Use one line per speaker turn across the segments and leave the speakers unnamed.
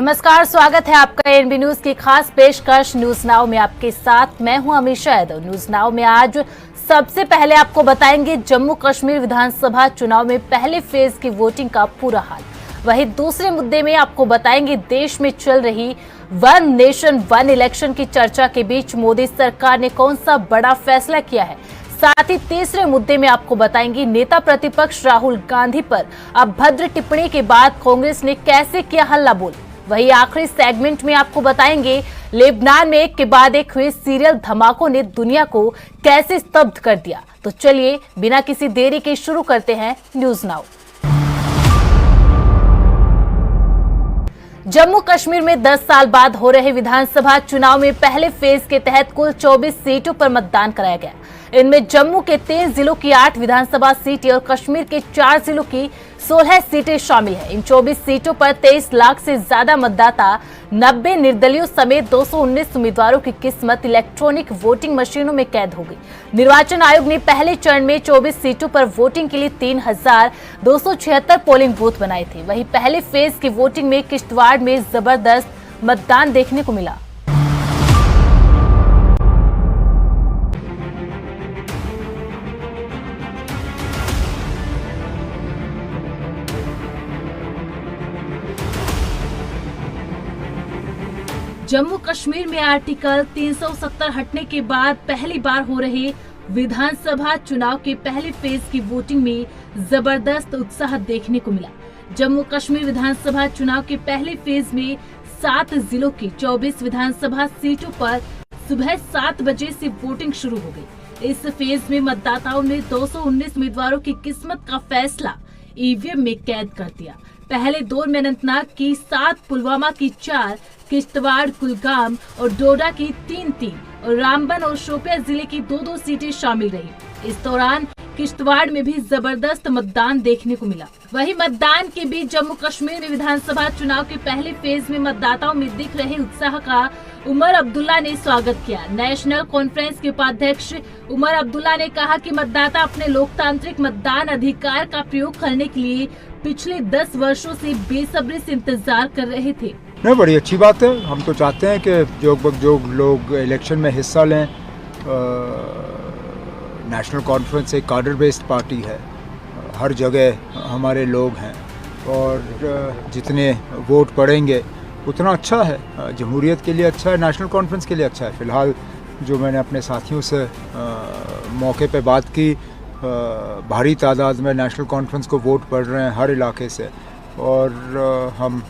नमस्कार, स्वागत है आपका एनबी न्यूज की खास पेशकश न्यूज नाउ में। आपके साथ मैं हूं अमीशा यादव। न्यूज नाउ में आज सबसे पहले आपको बताएंगे जम्मू कश्मीर विधानसभा चुनाव में पहले फेज की वोटिंग का पूरा हाल। वहीं दूसरे मुद्दे में आपको बताएंगे देश में चल रही वन नेशन वन इलेक्शन की चर्चा के बीच मोदी सरकार ने कौन सा बड़ा फैसला किया है। साथ ही तीसरे मुद्दे में आपको बताएंगे नेता प्रतिपक्ष राहुल गांधी पर अभद्र टिप्पणी के बाद कांग्रेस ने कैसे किया हल्ला बोल। वहीं आखिरी सेगमेंट में आपको बताएंगे लेबनान में एक के बाद एक हुए सीरियल धमाकों ने दुनिया को कैसे स्तब्ध कर दिया। तो चलिए बिना किसी देरी के शुरू करते हैं न्यूज नाउ। जम्मू कश्मीर में 10 साल बाद हो रहे विधानसभा चुनाव में पहले फेज के तहत कुल 24 सीटों पर मतदान कराया गया। इनमें जम्मू के 23 जिलों की 8 विधानसभा सीटें और कश्मीर के 4 जिलों की 16 सीटें शामिल हैं। इन 24 सीटों पर 23 लाख से ज्यादा मतदाता 90 निर्दलीयों समेत 219 उम्मीदवारों की किस्मत इलेक्ट्रॉनिक वोटिंग मशीनों में कैद हो गई। निर्वाचन आयोग ने पहले चरण में 24 सीटों पर वोटिंग के लिए 3276 पोलिंग बूथ बनाए थे। वहीं पहले फेज की वोटिंग में किश्तवाड़ में जबरदस्त मतदान देखने को मिला। जम्मू कश्मीर में आर्टिकल 370 हटने के बाद पहली बार हो रहे विधानसभा चुनाव के पहले फेज की वोटिंग में जबरदस्त उत्साह देखने को मिला। जम्मू कश्मीर विधानसभा चुनाव के पहले फेज में 7 जिलों की 24 विधानसभा सीटों पर सुबह 7 बजे से वोटिंग शुरू हो गई। इस फेज में मतदाताओं ने 219 उम्मीदवारों की किस्मत का फैसला ईवीएम में कैद कर दिया। पहले दौर में अनंतनाग की 7, पुलवामा की 4, किश्तवाड़, कुलगाम और डोडा की 3-3 और रामबन और शोपिया जिले की 2-2 सीटें शामिल रही। इस दौरान किश्तवाड़ में भी जबरदस्त मतदान देखने को मिला। वहीं मतदान के बीच जम्मू कश्मीर में विधानसभा चुनाव के पहले फेज में मतदाताओं में दिख रहे उत्साह का उमर अब्दुल्ला ने स्वागत किया। नेशनल कॉन्फ्रेंस के उपाध्यक्ष उमर अब्दुल्ला ने कहा कि मतदाता अपने लोकतांत्रिक मतदान अधिकार का प्रयोग करने के लिए पिछले 10 वर्षों से बेसब्री से इंतजार कर रहे थे।
नहीं, बड़ी अच्छी बात है। हम तो चाहते हैं कि जो लोग इलेक्शन में हिस्सा लें। नेशनल कॉन्फ्रेंस एक कार्डर बेस्ड पार्टी है, हर जगह हमारे लोग हैं और जितने वोट पड़ेंगे उतना अच्छा है, जमहूरियत के लिए अच्छा है, नेशनल कॉन्फ्रेंस के लिए अच्छा है। फ़िलहाल जो मैंने अपने साथियों से मौके पे बात की, भारी तादाद में नेशनल कॉन्फ्रेंस को वोट पड़ रहे हैं हर इलाके से और हम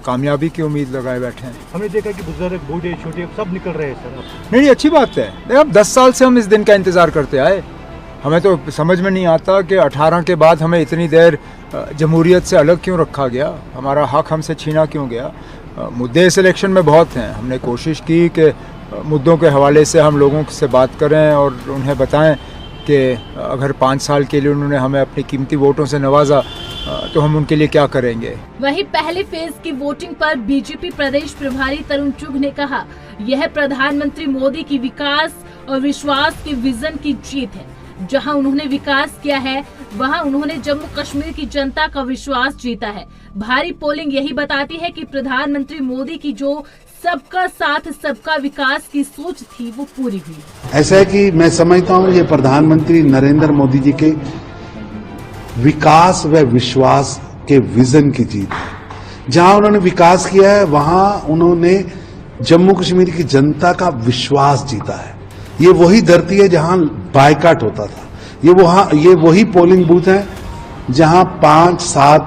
कामयाबी की उम्मीद लगाए बैठे हैं।
हमने देखा कि बुजुर्ग, बूढ़े, छोटे सब निकल रहे हैं सर।
नहीं, अच्छी बात है। अब 10 साल से हम इस दिन का इंतज़ार करते आए। हमें तो समझ में नहीं आता कि 18 के बाद हमें इतनी देर जमहूरियत से अलग क्यों रखा गया, हमारा हक हमसे छीना क्यों गया। मुद्दे इस इलेक्शन में बहुत हैं। हमने कोशिश की कि मुद्दों के हवाले से हम लोगों से बात करें और उन्हें बताएं कि अगर 5 साल के लिए उन्होंने हमें अपनी कीमती वोटों से नवाजा तो हम उनके लिए क्या करेंगे।
वहीं पहले फेज की वोटिंग पर बीजेपी प्रदेश प्रभारी तरुण चुग ने कहा, यह प्रधानमंत्री मोदी की विकास और विश्वास के विजन की जीत है। जहां उन्होंने विकास किया है वहां उन्होंने जम्मू कश्मीर की जनता का विश्वास जीता है। भारी पोलिंग यही बताती है कि प्रधानमंत्री मोदी की जो सबका साथ सबका विकास की सोच थी वो पूरी हुई।
ऐसा है कि मैं समझता हूँ ये प्रधानमंत्री नरेंद्र मोदी जी के विकास व विश्वास के विजन की जीत है। जहां उन्होंने विकास किया है वहां उन्होंने जम्मू कश्मीर की जनता का विश्वास जीता है। ये वही धरती है जहां बायकाट होता था। ये वही पोलिंग बूथ है जहां 5-7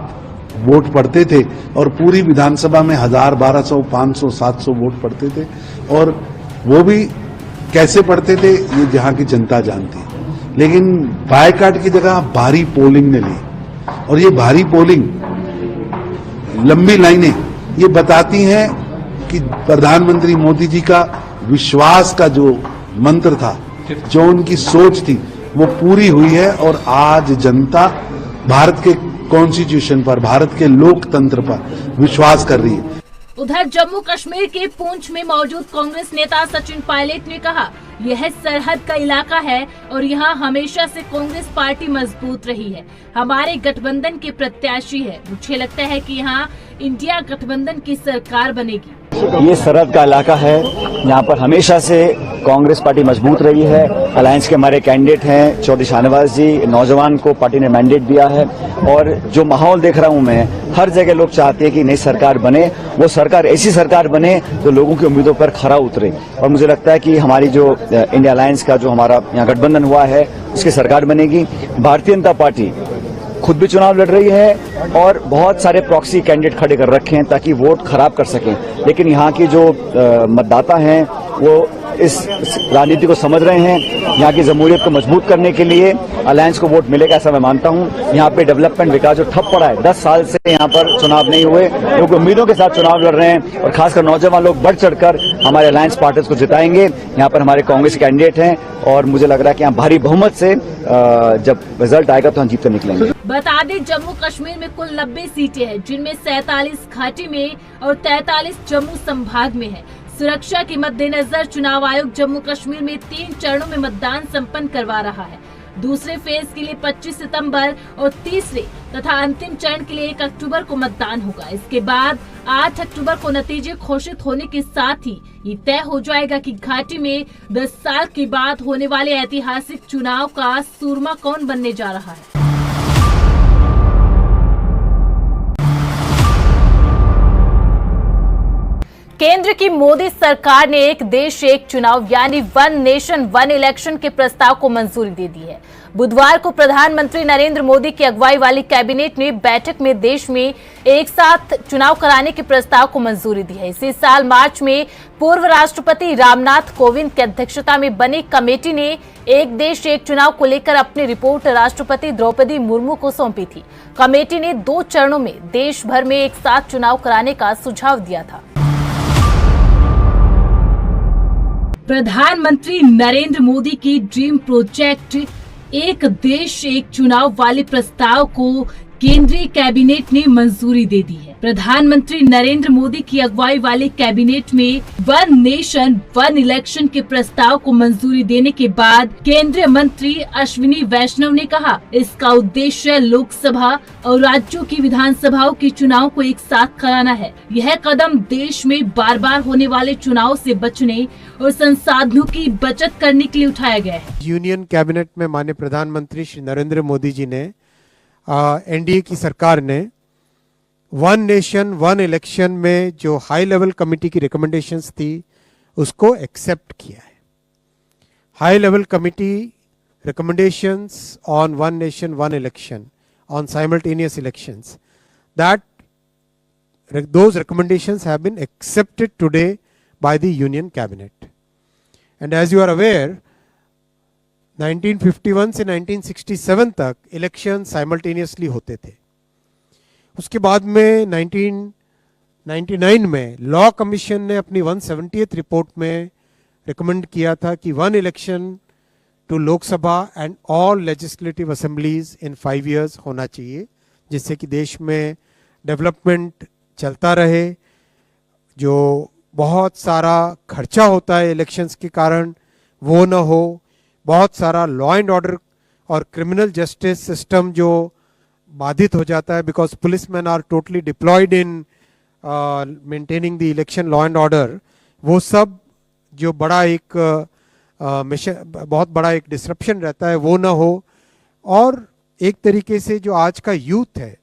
वोट पड़ते थे और पूरी विधानसभा में 1000, 1200, 500, 700 वोट पड़ते थे और वो भी कैसे पड़ते थे ये जहां की जनता जानती है। लेकिन बायकाट की जगह भारी पोलिंग ने ली और ये भारी पोलिंग, लंबी लाइनें ये बताती हैं कि प्रधानमंत्री मोदी जी का विश्वास का जो मंत्र था, जो उनकी सोच थी वो पूरी हुई है और आज जनता भारत के कॉन्स्टिट्यूशन पर, भारत के लोकतंत्र पर विश्वास कर रही है।
उधर जम्मू कश्मीर के पुंछ में मौजूद कांग्रेस नेता सचिन पायलट ने कहा यह सरहद का इलाका है और यहाँ हमेशा से कांग्रेस पार्टी मजबूत रही है। हमारे गठबंधन के प्रत्याशी है। मुझे लगता है कि यहाँ इंडिया गठबंधन की सरकार बनेगी।
ये सरहद का इलाका है, यहाँ पर हमेशा से कांग्रेस पार्टी मजबूत रही है। अलायंस के हमारे कैंडिडेट हैं चौधरी शाहनवाज जी, नौजवान को पार्टी ने मैंडेट दिया है और जो माहौल देख रहा हूँ मैं, हर जगह लोग चाहते हैं कि नई सरकार बने, वो सरकार ऐसी सरकार बने जो लोगों की उम्मीदों पर खरा उतरे। और मुझे लगता है कि हमारी जो इंडिया अलायंस का जो हमारा यहाँ गठबंधन हुआ है उसकी सरकार बनेगी। भारतीय जनता पार्टी खुद भी चुनाव लड़ रही है और बहुत सारे प्रॉक्सी कैंडिडेट खड़े कर रखे हैं ताकि वोट खराब कर सकें, लेकिन यहाँ के जो मतदाता हैं वो इस राजनीति को समझ रहे हैं। यहाँ की जमहूरियत को मजबूत करने के लिए अलायंस को वोट मिलेगा ऐसा मैं मानता हूँ। यहाँ पे डेवलपमेंट विकास जो ठप पड़ा है, 10 साल से यहाँ पर चुनाव नहीं हुए, लोग उम्मीदों के साथ चुनाव लड़ रहे हैं और खासकर नौजवान लोग बढ़ चढ़कर हमारे अलायंस पार्टीज को जिताएंगे। यहाँ पर हमारे कांग्रेस कैंडिडेट हैं और मुझे लग रहा है कि यहाँ भारी बहुमत से जब रिजल्ट आएगा तो हम जीत कर निकलेंगे।
बता दें जम्मू कश्मीर में कुल 90 सीटें हैं, जिनमें 47 घाटी में और 43 जम्मू संभाग में है। सुरक्षा के मद्देनजर चुनाव आयोग जम्मू कश्मीर में 3 चरणों में मतदान संपन्न करवा रहा है। दूसरे फेज के लिए 25 सितंबर और तीसरे तथा अंतिम चरण के लिए 1 अक्टूबर को मतदान होगा। इसके बाद 8 अक्टूबर को नतीजे घोषित होने के साथ ही ये तय हो जाएगा कि घाटी में 10 साल के बाद होने वाले ऐतिहासिक चुनाव का सूरमा कौन बनने जा रहा है। केंद्र की मोदी सरकार ने एक देश एक चुनाव यानी वन नेशन वन इलेक्शन के प्रस्ताव को मंजूरी दे दी है। बुधवार को प्रधानमंत्री नरेंद्र मोदी की अगुवाई वाली कैबिनेट ने बैठक में देश में एक साथ चुनाव कराने के प्रस्ताव को मंजूरी दी है। इसी साल मार्च में पूर्व राष्ट्रपति रामनाथ कोविंद की अध्यक्षता में बनी कमेटी ने एक देश एक चुनाव को लेकर अपनी रिपोर्ट राष्ट्रपति द्रौपदी मुर्मू को सौंपी थी। कमेटी ने 2 चरणों में देश भर में एक साथ चुनाव कराने का सुझाव दिया था। प्रधानमंत्री नरेंद्र मोदी की ड्रीम प्रोजेक्ट एक देश एक चुनाव वाले प्रस्ताव को केंद्रीय कैबिनेट ने मंजूरी दे दी है। प्रधानमंत्री नरेंद्र मोदी की अगुवाई वाली कैबिनेट में वन नेशन वन इलेक्शन के प्रस्ताव को मंजूरी देने के बाद केंद्रीय मंत्री अश्विनी वैष्णव ने कहा, इसका उद्देश्य लोकसभा और राज्यों की विधानसभाओं के चुनाव को एक साथ कराना है। यह कदम देश में बार बार होने वाले चुनाव से बचने और संसाधनों की बचत करने के लिए उठाया गया है।
यूनियन कैबिनेट में माननीय प्रधानमंत्री श्री नरेंद्र मोदी जी ने एनडीए की सरकार ने वन नेशन वन इलेक्शन में जो हाई लेवल कमेटी की रिकमेंडेशंस थी उसको एक्सेप्ट किया है। High level committee recommendations on one nation one election on simultaneous elections, that those recommendations have been accepted today by the Union Cabinet. And as you are aware, 1951 से 1967 तक election simultaneously होते थे। उसके बाद में 1999 में लॉ कमीशन ने अपनी 170th रिपोर्ट में रिकमेंड किया था कि one election to Lok Sabha and all legislative assemblies in 5 years होना चाहिए, जिससे कि देश में डेवलपमेंट चलता रहे। जो बहुत सारा खर्चा होता है इलेक्शंस के कारण वो न हो, बहुत सारा लॉ एंड ऑर्डर और क्रिमिनल जस्टिस सिस्टम जो बाधित हो जाता है, because policeman are totally deployed in maintaining the election law and order, वो सब जो बड़ा एक बहुत बड़ा एक डिसरप्शन रहता है वो ना हो। और एक तरीके से जो आज का यूथ है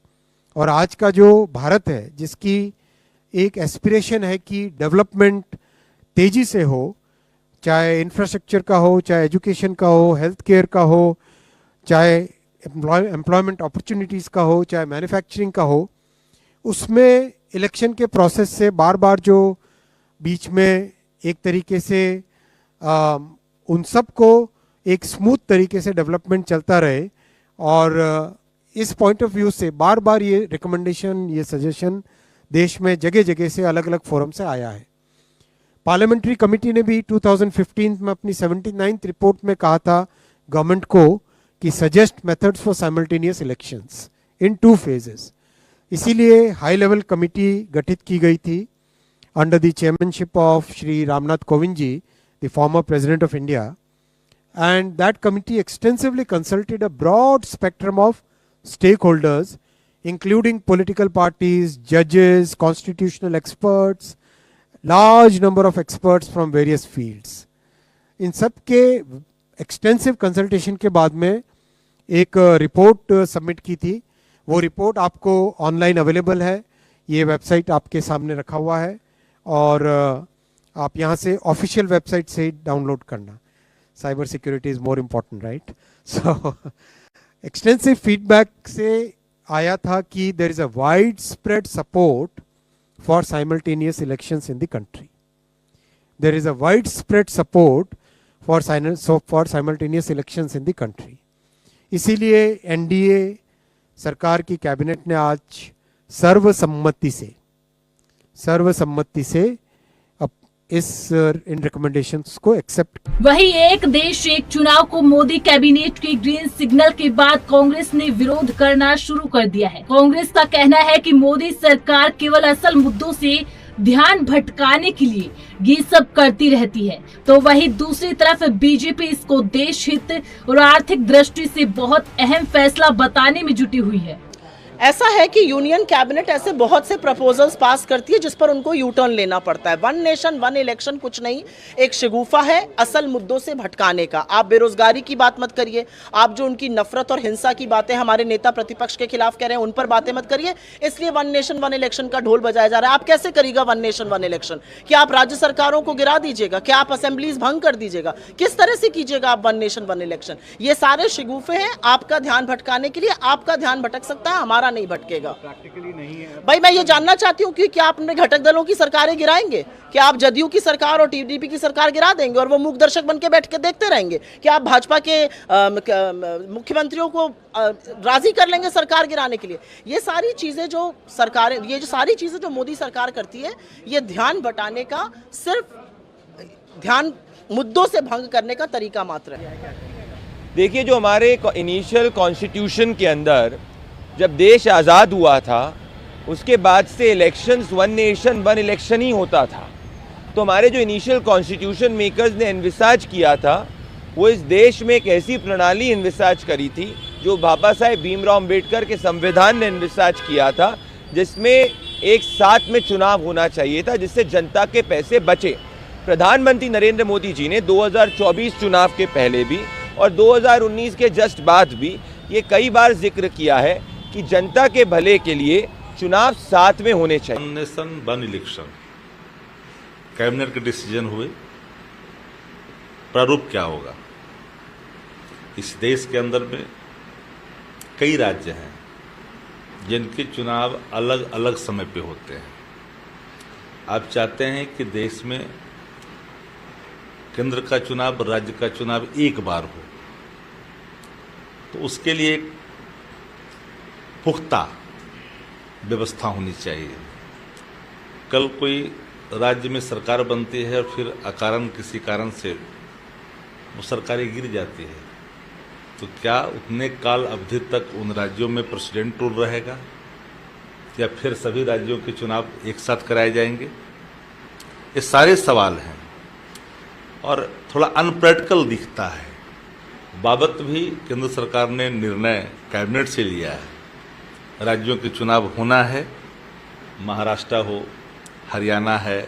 और आज का जो भारत है, जिसकी एक एस्पिरेशन है कि डेवलपमेंट तेजी से हो, चाहे इंफ्रास्ट्रक्चर का हो, चाहे एजुकेशन का हो, हेल्थ केयर का हो, चाहे एम्प्लॉयमेंट अपॉर्चुनिटीज़ का हो, चाहे मैन्युफैक्चरिंग का हो, उसमें इलेक्शन के प्रोसेस से बार बार जो बीच में एक तरीके से उन सब को एक स्मूथ तरीके से डेवलपमेंट चलता रहे। और इस पॉइंट ऑफ व्यू से बार बार ये रिकमेंडेशन, ये सजेशन देश में जगह जगह से अलग अलग फोरम से आया है। पार्लियामेंट्री कमेटी ने भी 2015 में अपनी 79th रिपोर्ट में कहा था गवर्नमेंट को कि suggest methods for simultaneous elections in 2 phases। इसीलिए हाई लेवल कमेटी गठित की गई थी under the chairmanship of Shri Ramnath Kovind ji, the former President of India, and that committee extensively consulted a broad spectrum of stakeholders, including political parties, judges, constitutional experts, large number of experts from various fields. इन सब के extensive consultation के बाद में एक report submit की थी. वो report आपको ऑनलाइन अवेलेबल है, ये वेबसाइट आपके सामने रखा हुआ है और आप यहाँ से ऑफिशियल वेबसाइट से डाउनलोड करना. Cyber security is more important, right? So extensive feedback से आया था कि there is a wide spread support for simultaneous elections in the country. There is a wide spread support for simultaneous elections in the country. इसीलिए NDA सरकार की cabinet ने आज सर्वसम्मति से इस इन रिकमेंडेशंस को एक्सेप्ट.
वही एक देश एक चुनाव को मोदी कैबिनेट के ग्रीन सिग्नल के बाद कांग्रेस ने विरोध करना शुरू कर दिया है. कांग्रेस का कहना है कि मोदी सरकार केवल असल मुद्दों से ध्यान भटकाने के लिए ये सब करती रहती है, तो वही दूसरी तरफ बीजेपी इसको देश हित और आर्थिक दृष्टि से बहुत अहम फैसला बताने में जुटी हुई है.
ऐसा है कि यूनियन कैबिनेट ऐसे बहुत से प्रपोजल्स पास करती है जिस पर उनको यू टर्न लेना पड़ता है. वन नेशन वन इलेक्शन कुछ नहीं, एक शगुफा है असल मुद्दों से भटकाने का. आप बेरोजगारी की बात मत करिए, आप जो उनकी नफरत और हिंसा की बातें हमारे नेता प्रतिपक्ष के खिलाफ कह रहे हैं उन पर बातें मत करिए. इसलिए वन नेशन वन इलेक्शन का ढोल बजाया जा रहा है. आप कैसे करिएगा वन नेशन वन इलेक्शन? क्या आप राज्य सरकारों को गिरा दीजिएगा? क्या आप असेंबलीज भंग कर दीजिएगा? किस तरह से कीजिएगा आप वन नेशन वन इलेक्शन? ये सारे शगुफे हैं आपका ध्यान भटकाने के लिए. आपका ध्यान भटक सकता है, हमारा नहीं भटकेगा.
प्रैक्टिकली नहीं है
भाई मैं ये जानना चाहती हूँ कि क्या आप अपने घटक दलों की सरकारें गिराएंगे? क्या आप जदयू की सरकार और टीडीपी की सरकार गिरा देंगे और वो मूक दर्शक बन के बैठ के देखते रहेंगे? क्या आप भाजपा के मुख्यमंत्रियों को राजी कर लेंगे सरकार गिराने के लिए? ये सारी चीजें जो सरकारें, ये जो सारी चीजें जो मोदी सरकार करती है, ये ध्यान बटाने का, सिर्फ ध्यान मुद्दों से भंग करने का तरीका मात्र है.
देखिए, जो हमारे इनिशियल कॉन्स्टिट्यूशन के अंदर जब देश आज़ाद हुआ था उसके बाद से elections one nation one election ही होता था. तो हमारे जो इनिशियल कॉन्स्टिट्यूशन मेकर्स ने एनविसाज किया था वो इस देश में एक ऐसी प्रणाली एनविसाज करी थी जो बाबा साहेब भीमराव अम्बेडकर के संविधान ने एनविसाज किया था, जिसमें एक साथ में चुनाव होना चाहिए था जिससे जनता के पैसे बचे. प्रधानमंत्री नरेंद्र मोदी जी ने 2024 चुनाव के पहले भी और 2019 के जस्ट बाद भी ये कई बार जिक्र किया है कि जनता के भले के लिए चुनाव साथ में होने चाहिए.
One nation one election cabinet के डिसीजन हुए, प्रारूप क्या होगा? इस देश के अंदर में कई राज्य हैं जिनके चुनाव अलग अलग समय पे होते हैं. आप चाहते हैं कि देश में केंद्र का चुनाव, राज्य का चुनाव एक बार हो, तो उसके लिए एक पुख्ता व्यवस्था होनी चाहिए. कल कोई राज्य में सरकार बनती है और फिर अकारण किसी कारण से वो सरकारें गिर जाती है, तो क्या उतने काल अवधि तक उन राज्यों में प्रेसिडेंट रूल रहेगा या फिर सभी राज्यों के चुनाव एक साथ कराए जाएंगे? ये सारे सवाल हैं और थोड़ा अनप्रैक्टिकल दिखता है. बाबत भी केंद्र सरकार ने निर्णय कैबिनेट से लिया है. राज्यों के चुनाव होना है, महाराष्ट्र हो, हरियाणा है,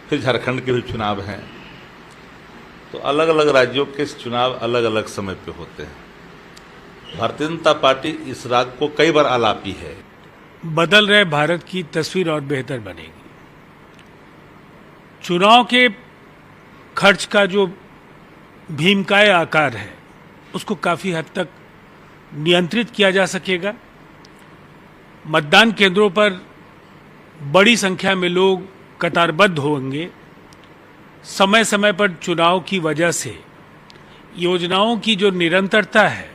फिर झारखंड के भी चुनाव हैं, तो अलग अलग राज्यों के चुनाव अलग अलग समय पे होते हैं. भारतीय जनता पार्टी इस राग को कई बार आलापी है.
बदल रहे भारत की तस्वीर और बेहतर बनेगी. चुनाव के खर्च का जो भीमकाय आकार है उसको काफी हद तक नियंत्रित किया जा सकेगा. मतदान केंद्रों पर बड़ी संख्या में लोग कतारबद्ध होंगे. समय समय पर चुनाव की वजह से योजनाओं की जो निरंतरता है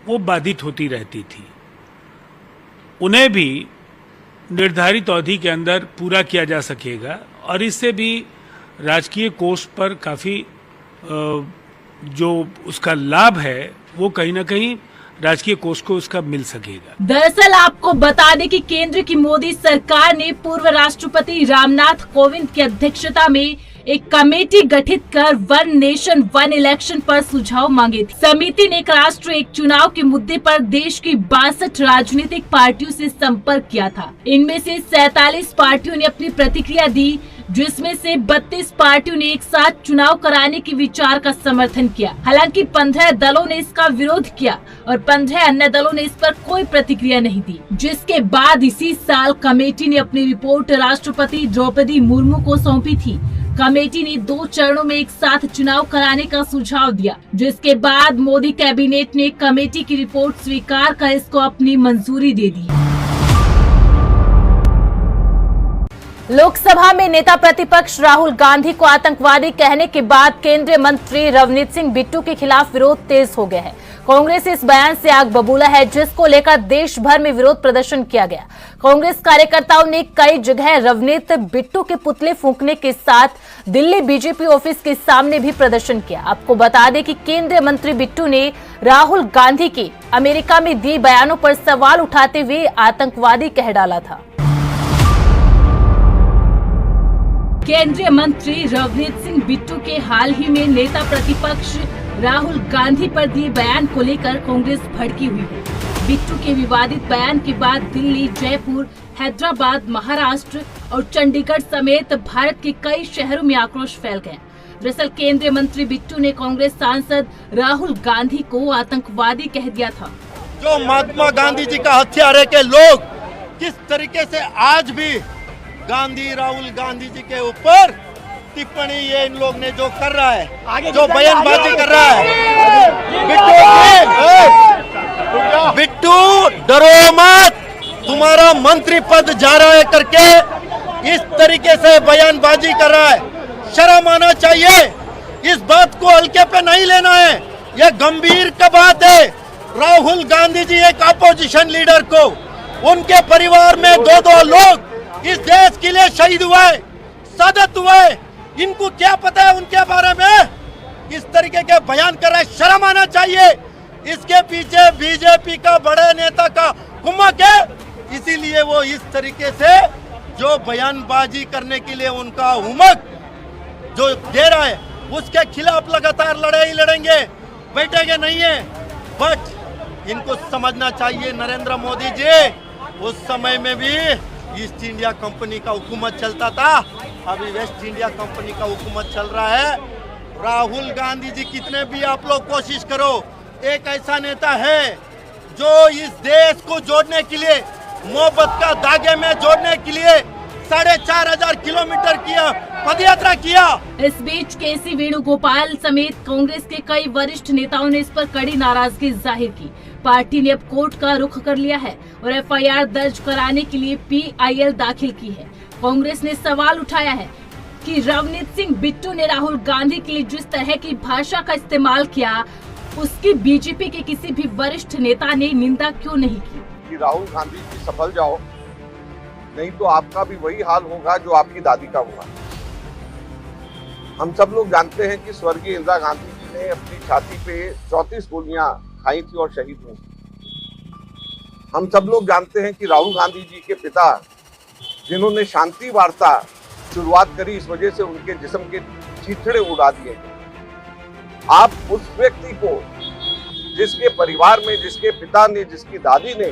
वो बाधित होती रहती थी. उन्हें भी निर्धारित अवधि के अंदर पूरा किया जा सकेगा और इससे भी राजकीय कोष पर काफ़ी जो उसका लाभ है वो कहीं ना कहीं राजकीय कोष को उसका मिल सकेगा.
दरअसल आपको बता दें कि केंद्र की मोदी सरकार ने पूर्व राष्ट्रपति रामनाथ कोविंद की अध्यक्षता में एक कमेटी गठित कर वन नेशन वन इलेक्शन पर सुझाव मांगे थे। समिति ने एक राष्ट्र एक चुनाव के मुद्दे पर देश की 62 राजनीतिक पार्टियों से संपर्क किया था। इनमें से 47 पार्टियों ने अपनी प्रतिक्रिया दी, जिसमें से 32 पार्टियों ने एक साथ चुनाव कराने के विचार का समर्थन किया। हालांकि 15 दलों ने इसका विरोध किया और 15 अन्य दलों ने इस पर कोई प्रतिक्रिया नहीं दी, जिसके बाद इसी साल कमेटी ने अपनी रिपोर्ट राष्ट्रपति द्रौपदी मुर्मू को सौंपी थी। कमेटी ने 2 चरणों में एक साथ चुनाव कराने का सुझाव दिया, जिसके बाद मोदी कैबिनेट ने कमेटी की रिपोर्ट स्वीकार कर इसको अपनी मंजूरी दे दी। लोकसभा में नेता प्रतिपक्ष राहुल गांधी को आतंकवादी कहने के बाद केंद्रीय मंत्री रवनीत सिंह बिट्टू के खिलाफ विरोध तेज हो गया है। कांग्रेस इस बयान से आग बबूला है, जिसको लेकर देश भर में विरोध प्रदर्शन किया गया। कांग्रेस कार्यकर्ताओं ने कई जगह रवनीत बिट्टू के पुतले फूंकने के साथ दिल्ली बीजेपी ऑफिस के सामने भी प्रदर्शन किया। आपको बता दें कि केंद्रीय मंत्री बिट्टू ने राहुल गांधी के अमेरिका में दिए बयानों पर सवाल उठाते हुए आतंकवादी कह डाला था। केंद्रीय मंत्री रवनीत सिंह बिट्टू के हाल ही में नेता प्रतिपक्ष राहुल गांधी पर दिए बयान को लेकर कांग्रेस भड़की हुई है। बिट्टू के विवादित बयान के बाद दिल्ली, जयपुर, हैदराबाद, महाराष्ट्र और चंडीगढ़ समेत भारत के कई शहरों में आक्रोश फैल गया। दरअसल केंद्रीय मंत्री बिट्टू ने कांग्रेस सांसद राहुल गांधी को आतंकवादी कह दिया था।
जो महात्मा गांधी जी का हत्यारे के लोग किस तरीके से आज भी राहुल गांधी जी के ऊपर टिप्पणी ये इन लोग ने जो कर रहा है, जो बयानबाजी कर रहा है, बिट्टू डरो मत, तुम्हारा मंत्री पद जा रहा है करके इस तरीके से बयानबाजी कर रहा है। शर्म आना चाहिए, इस बात को हल्के पे नहीं लेना है, ये गंभीर का बात है। राहुल गांधी जी एक अपोजिशन लीडर को, उनके परिवार में 2 लोग इस देश के लिए शहीद हुए, शहादत हुए, इनको क्या पता है उनके बारे में? इस तरीके के बयान कर रहे, शर्म आना चाहिए। इसके पीछे बीजेपी का बड़े नेता का कुम्मक है, इसीलिए वो इस तरीके से जो बयानबाजी करने के लिए उनका उमक जो दे रहा है, उसके खिलाफ लगातार लड़ाई लड़ेंगे, बैठेंगे नहीं है। बट इनको समझना चाहिए, नरेंद्र मोदी जी उस समय में भी ईस्ट इंडिया कंपनी का हुकूमत चलता था, अभी वेस्ट इंडिया कंपनी का हुकूमत चल रहा है। राहुल गांधी जी कितने भी आप लोग कोशिश करो, एक ऐसा नेता है जो इस देश को जोड़ने के लिए, मोहब्बत का धागे में जोड़ने के लिए 4,500 किलोमीटर किया पदयात्रा किया।
इस बीच केसी वेणुगोपाल समेत कांग्रेस के कई वरिष्ठ नेताओं ने इस पर कड़ी नाराजगी जाहिर की। पार्टी ने अब कोर्ट का रुख कर लिया है और एफआईआर दर्ज कराने के लिए PIL दाखिल की है। कांग्रेस ने सवाल उठाया है कि रवनीत सिंह बिट्टू ने राहुल गांधी के लिए जिस तरह की भाषा का इस्तेमाल किया, उसकी बीजेपी के किसी भी वरिष्ठ नेता ने निंदा क्यों नहीं की।
कि राहुल गांधी जी सफल जाओ, नहीं तो आपका भी वही हाल होगा जो आपकी दादी का हुआ। हम सब लोग जानते हैं कि स्वर्गीय इंदिरा गांधी जी ने अपनी छाती पे 34 गोलियां खाई थी और शहीद हुई। हम सब लोग जानते हैं कि राहुल गांधी जी के पिता, जिन्होंने शांति वार्ता शुरुआत करी, इस वजह से उनके जिस्म के चीथड़े उड़ा दिए। आप उस व्यक्ति को, जिसके परिवार में, जिसके पिता ने, जिसकी दादी ने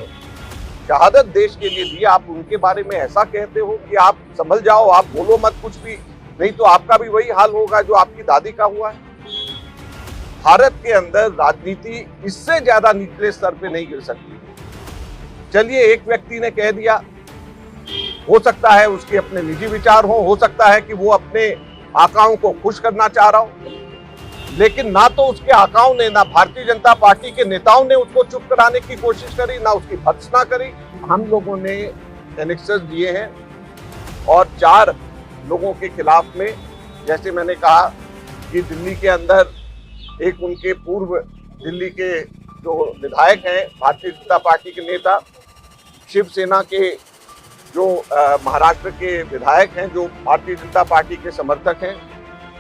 शहादत देश के लिए दी, आप उनके बारे में ऐसा कहते हो कि आप संभल जाओ, आप बोलो मत कुछ भी, नहीं तो आपका भी वही हाल होगा जो आपकी दादी का हुआ है। भारत के अंदर राजनीति इससे ज्यादा निचले स्तर पे नहीं गिर सकती। चलिए, एक व्यक्ति ने कह दिया, हो सकता है उसके अपने निजी विचार हो सकता है कि वो अपने आकाओं को खुश करना चाह रहा हो, लेकिन ना तो उसके आकाओं ने, ना भारतीय जनता पार्टी के नेताओं ने उसको चुप कराने की कोशिश करी, ना उसकी भर्त्सना करी। हम लोगों ने एनेक्सेस दिए हैं और 4 लोगों के खिलाफ में, जैसे मैंने कहा कि दिल्ली के अंदर एक उनके पूर्व दिल्ली के जो विधायक हैं, भारतीय जनता पार्टी के नेता, शिवसेना के जो महाराष्ट्र के विधायक हैं, जो भारतीय जनता पार्टी के समर्थक हैं,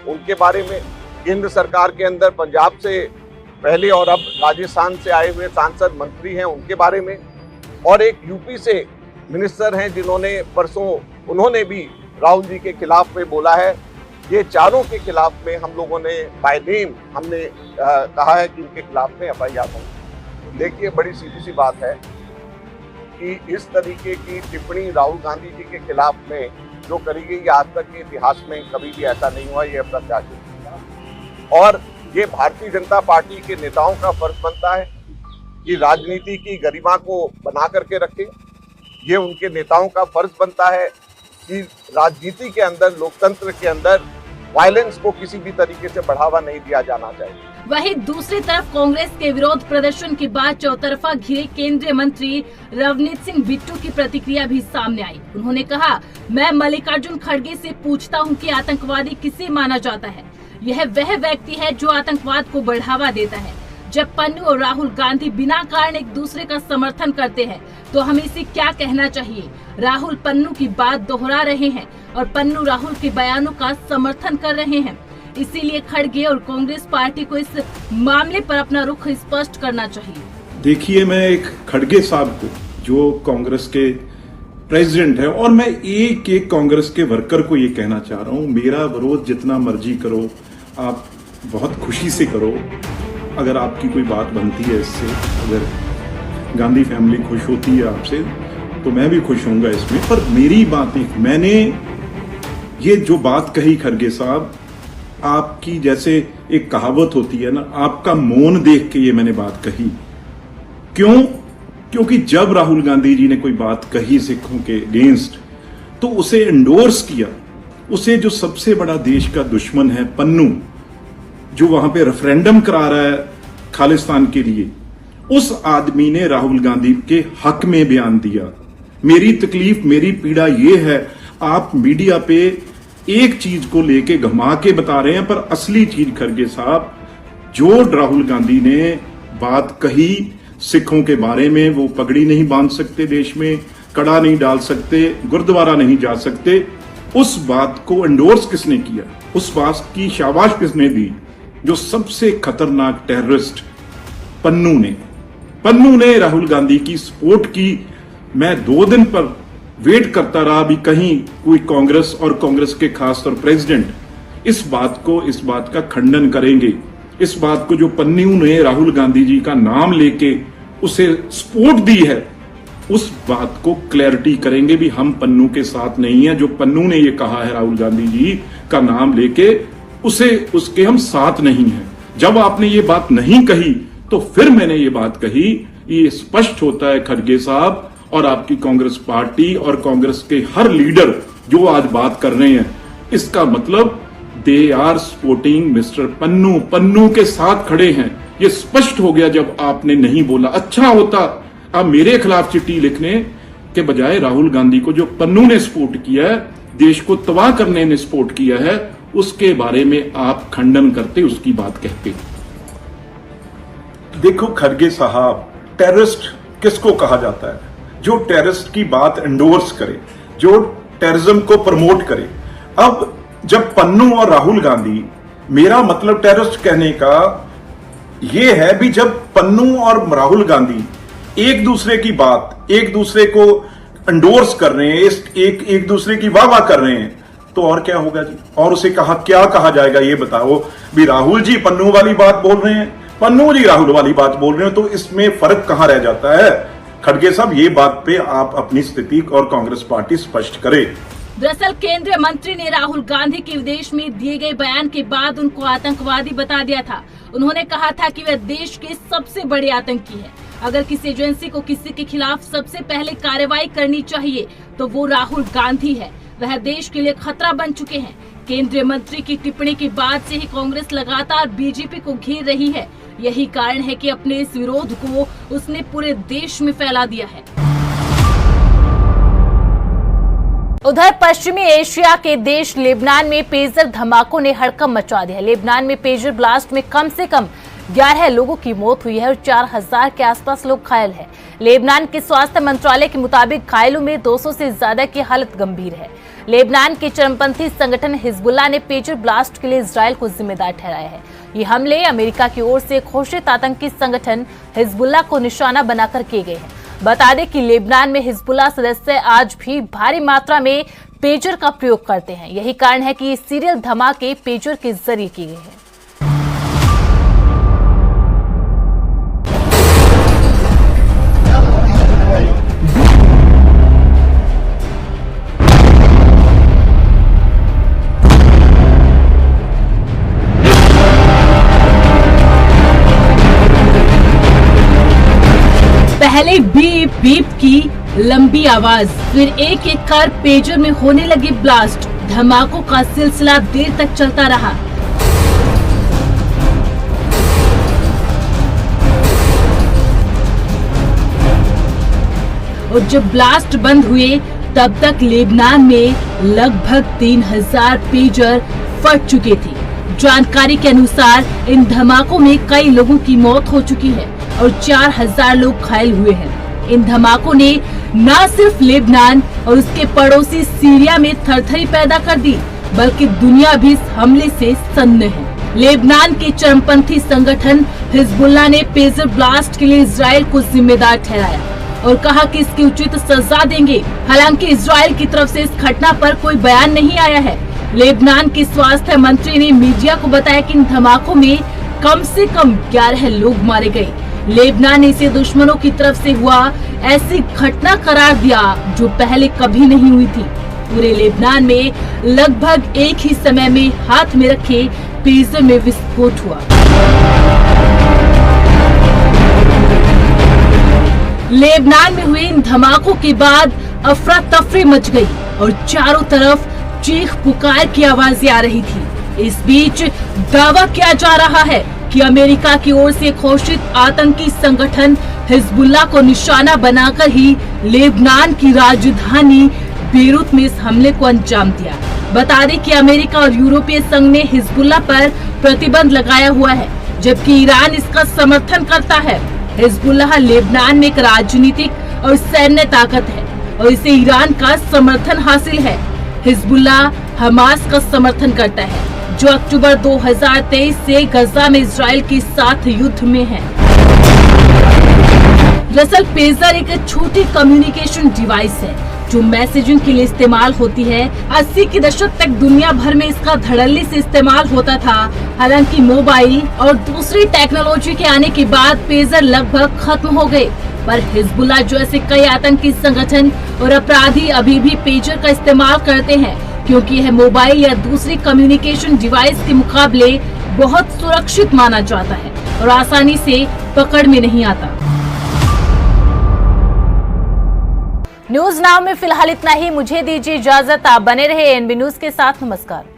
उनके बारे में, केंद्र सरकार के अंदर पंजाब से पहले और अब राजस्थान से आए हुए सांसद मंत्री हैं, उनके बारे में, और एक यूपी से मिनिस्टर हैं जिन्होंने परसों, उन्होंने भी राहुल जी के खिलाफ में बोला है ये चारों के खिलाफ में हम लोगों ने बाय नेम हमने कहा है कि इनके खिलाफ में FIR हो। देखिए, बड़ी सीधी सी बात है कि इस तरीके की टिप्पणी राहुल गांधी जी के खिलाफ में जो करी गई, आज तक के इतिहास में कभी भी ऐसा नहीं हुआ, ये अप्रत्याशित। और ये भारतीय जनता पार्टी के नेताओं का फर्ज बनता है कि राजनीति की गरिमा को बना करके रखें। ये उनके नेताओं का फर्ज बनता है कि राजनीति के अंदर, लोकतंत्र के अंदर वायलेंस को किसी भी तरीके से बढ़ावा नहीं दिया जाना चाहिए।
वहीं दूसरी तरफ कांग्रेस के विरोध प्रदर्शन के बाद चौतरफा घिरे केंद्रीय मंत्री रवनीत सिंह बिट्टू की प्रतिक्रिया भी सामने आई। उन्होंने कहा, मैं मल्लिकार्जुन खड़गे से पूछता हूं कि आतंकवादी किसे माना जाता है। यह वह व्यक्ति है जो आतंकवाद को बढ़ावा देता है। जब पन्नू और राहुल गांधी बिना कारण एक दूसरे का समर्थन करते हैं तो हमें इसे क्या कहना चाहिए। राहुल पन्नू की बात दोहरा रहे हैं और पन्नू राहुल के बयानों का समर्थन कर रहे हैं। इसीलिए खड़गे और कांग्रेस पार्टी को इस मामले पर अपना रुख स्पष्ट करना चाहिए।
देखिए, मैं एक खड़गे साहब को, जो कांग्रेस के प्रेसिडेंट है, और मैं एक एक कांग्रेस के वर्कर को ये कहना चाह रहा हूँ, मेरा विरोध जितना मर्जी करो, आप बहुत खुशी से करो। अगर आपकी कोई बात बनती है इससे, अगर गांधी फैमिली खुश होती है आपसे, तो मैं भी खुश होऊंगा इसमें। पर मेरी बात एक, मैंने ये जो बात कही खड़गे साहब, आपकी जैसे एक कहावत होती है ना, आपका मौन देख के ये मैंने बात कही। क्यों? क्योंकि जब राहुल गांधी जी ने कोई बात कही सिखों के अगेंस्ट, तो उसे एंडोर्स किया। उसे जो सबसे बड़ा देश का दुश्मन है पन्नू, जो वहां पे रेफरेंडम करा रहा है खालिस्तान के लिए, उस आदमी ने राहुल गांधी के हक में बयान दिया। मेरी तकलीफ, मेरी पीड़ा ये है, आप मीडिया पे एक चीज को लेके घुमा के बता रहे हैं, पर असली चीज खड़गे साहब, जो राहुल गांधी ने बात कही सिखों के बारे में, वो पगड़ी नहीं बांध सकते देश में, कड़ा नहीं डाल सकते, गुरुद्वारा नहीं जा सकते, उस बात को एंडोर्स किसने किया? उस बात की शाबाश किसने दी? जो सबसे खतरनाक टेररिस्ट पन्नू ने राहुल गांधी की सपोर्ट की। मैं 2 दिन पर वेट करता रहा, भी कहीं कोई कांग्रेस और कांग्रेस के खास तौर प्रेसिडेंट इस बात का खंडन करेंगे। इस बात को जो पन्नू ने राहुल गांधी जी का नाम लेके उसे सपोर्ट दी है, उस बात को क्लैरिटी करेंगे भी हम पन्नू के साथ नहीं है। जो पन्नू ने ये कहा है राहुल गांधी जी का नाम लेके, उसके हम साथ नहीं हैं। जब आपने ये बात नहीं कही तो फिर मैंने ये बात कही। ये स्पष्ट होता है खड़गे साहब और आपकी कांग्रेस पार्टी और कांग्रेस के हर लीडर जो आज बात कर रहे हैं, इसका मतलब they are supporting mister Pannu के साथ खड़े हैं। ये स्पष्ट हो गया जब आपने नहीं बोला। अच्छा होता आप मेरे खिलाफ चिट्ठी लिखने के बजाय राहुल गांधी को जो पन्नू ने सपोर्ट किया है, देश को तबाह करने ने सपोर्ट किया है, उसके बारे में आप खंडन करते, उसकी बात कहते। देखो खड़गे साहब, टेररिस्ट किसको कहा जाता है? जो टेररिस्ट की बात एंडोर्स करे, जो टेररिज्म को प्रमोट करे। अब जब पन्नू और राहुल गांधी, मेरा मतलब टेररिस्ट कहने का यह है भी, जब पन्नू और राहुल गांधी एक दूसरे की बात, एक दूसरे को एंडोर्स कर रहे हैं, एक दूसरे की वाह कर रहे हैं, तो और क्या होगा जी? और उसे क्या कहा जाएगा ये बताओ। भी राहुल जी पन्नू वाली बात बोल रहे हैं, पन्नू जी राहुल वाली बात बोल रहे हैं, तो इसमें फर्क कहां रह जाता है? खड़गे साहब, ये बात पे आप अपनी स्थिति और कांग्रेस पार्टी स्पष्ट करे।
दरअसल केंद्रीय मंत्री ने राहुल गांधी के विदेश में दिए गए बयान के बाद उनको आतंकवादी बता दिया था। उन्होंने कहा था कि वह देश के सबसे बड़े आतंकी है। अगर किसी एजेंसी को किसी के खिलाफ सबसे पहले कार्रवाई करनी चाहिए तो वो राहुल गांधी है। वह देश के लिए खतरा बन चुके हैं। केंद्रीय मंत्री की टिप्पणी के बाद से ही कांग्रेस लगातार बीजेपी को घेर रही है। यही कारण है कि अपने इस विरोध को उसने पूरे देश में फैला दिया है। उधर पश्चिमी एशिया के देश लेबनान में पेजर धमाकों ने हड़कंप मचा दिया। लेबनान में पेजर ब्लास्ट में कम से कम 11 लोगों की मौत हुई है और 4000 के आसपास लोग घायल हैं। लेबनान के स्वास्थ्य मंत्रालय के मुताबिक घायलों में 200 से ज्यादा की हालत गंभीर है। लेबनान के चरमपंथी संगठन हिजबुल्लाह ने पेजर ब्लास्ट के लिए इजरायल को जिम्मेदार ठहराया है। ये हमले अमेरिका की ओर से घोषित आतंकी संगठन हिजबुल्लाह को निशाना बनाकर किए गए हैं। बता दें कि लेबनान में हिजबुल्लाह सदस्य आज भी भारी मात्रा में पेजर का प्रयोग करते हैं। यही कारण है कि सीरियल धमाके पेजर के जरिए किए गए हैं। पहले बीप बीप की लंबी आवाज, फिर एक एक कर पेजर में होने लगे ब्लास्ट। धमाकों का सिलसिला देर तक चलता रहा। और जब ब्लास्ट बंद हुए तब तक लेबनान में लगभग 3000 पेजर फट चुके थे। जानकारी के अनुसार इन धमाकों में कई लोगों की मौत हो चुकी है और 4000 लोग घायल हुए हैं। इन धमाकों ने न सिर्फ लेबनान और उसके पड़ोसी सीरिया में थरथरी पैदा कर दी, बल्कि दुनिया भी इस हमले से सन्न है। लेबनान के चरमपंथी संगठन हिजबुल्लाह ने पेजर ब्लास्ट के लिए इजराइल को जिम्मेदार ठहराया और कहा कि इसकी उचित सजा देंगे। हालांकि इजराइल की तरफ से इस घटना पर कोई बयान नहीं आया है। लेबनान के स्वास्थ्य मंत्री ने मीडिया को बताया कि इन धमाकों में कम से कम 11 लोग मारे गए। लेबनान ने इसे दुश्मनों की तरफ से हुआ ऐसी घटना करार दिया जो पहले कभी नहीं हुई थी। पूरे लेबनान में लगभग एक ही समय में हाथ में रखे पेजर में विस्फोट हुआ। लेबनान में हुए इन धमाकों के बाद अफरा तफरी मच गई और चारों तरफ चीख पुकार की आवाजें आ रही थी। इस बीच दावा किया जा रहा है कि अमेरिका की ओर से घोषित आतंकी संगठन हिजबुल्लाह को निशाना बनाकर ही लेबनान की राजधानी बेरूत में इस हमले को अंजाम दिया। बता दें कि अमेरिका और यूरोपीय संघ ने हिजबुल्लाह पर प्रतिबंध लगाया हुआ है, जबकि ईरान इसका समर्थन करता है। हिजबुल्लाह लेबनान में एक राजनीतिक और सैन्य ताकत है और इसे ईरान का समर्थन हासिल है। हिजबुल्लाह हमास का समर्थन करता है, जो अक्टूबर 2023 से गजा में इजराइल के साथ युद्ध में है। दरअसल पेजर एक छोटी कम्युनिकेशन डिवाइस है जो मैसेजिंग के लिए इस्तेमाल होती है। 80 के दशक तक दुनिया भर में इसका धड़ल्ले से इस्तेमाल होता था। हालांकि मोबाइल और दूसरी टेक्नोलॉजी के आने के बाद पेजर लगभग खत्म हो गए, पर हिजबुल्लाह जैसे कई आतंकी संगठन और अपराधी अभी भी पेजर का इस्तेमाल करते हैं, क्योंकि यह मोबाइल या दूसरी कम्युनिकेशन डिवाइस के मुकाबले बहुत सुरक्षित माना जाता है और आसानी से पकड़ में नहीं आता। न्यूज नाउ में फिलहाल इतना ही। मुझे दीजिए इजाजत। आप बने रहे एनबी न्यूज के साथ। नमस्कार।